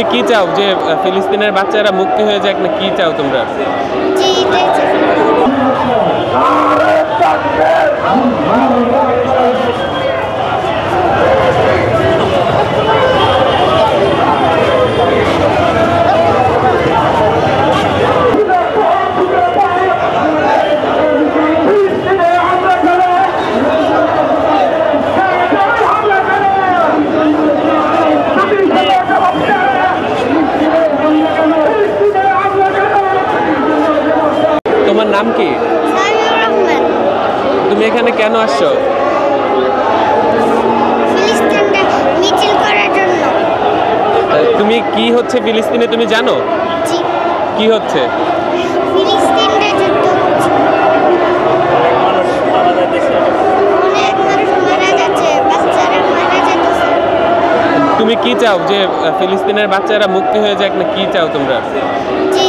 তুমি কি চাও যে ফিলিস্তিনের বাচ্চারা মুক্তি হয়ে যাক, না কি চাও তোমরা? তোমার নাম কি? তুমি এখানে কেন আসছো? মিছিল করার জন্য। তুমি কি হচ্ছে ফিলিস্তিনে তুমি জানো? জি। কি হচ্ছে? ফিলিস্তিনে যুদ্ধ হচ্ছে। অনেক মানুষ মারা যাচ্ছে, বাচ্চারা মারা যাচ্ছে। তুমি কি চাও যে ফিলিস্তিনের বাচ্চারা মুক্তি হয়ে যাক, না কি চাও তোমরা? জি,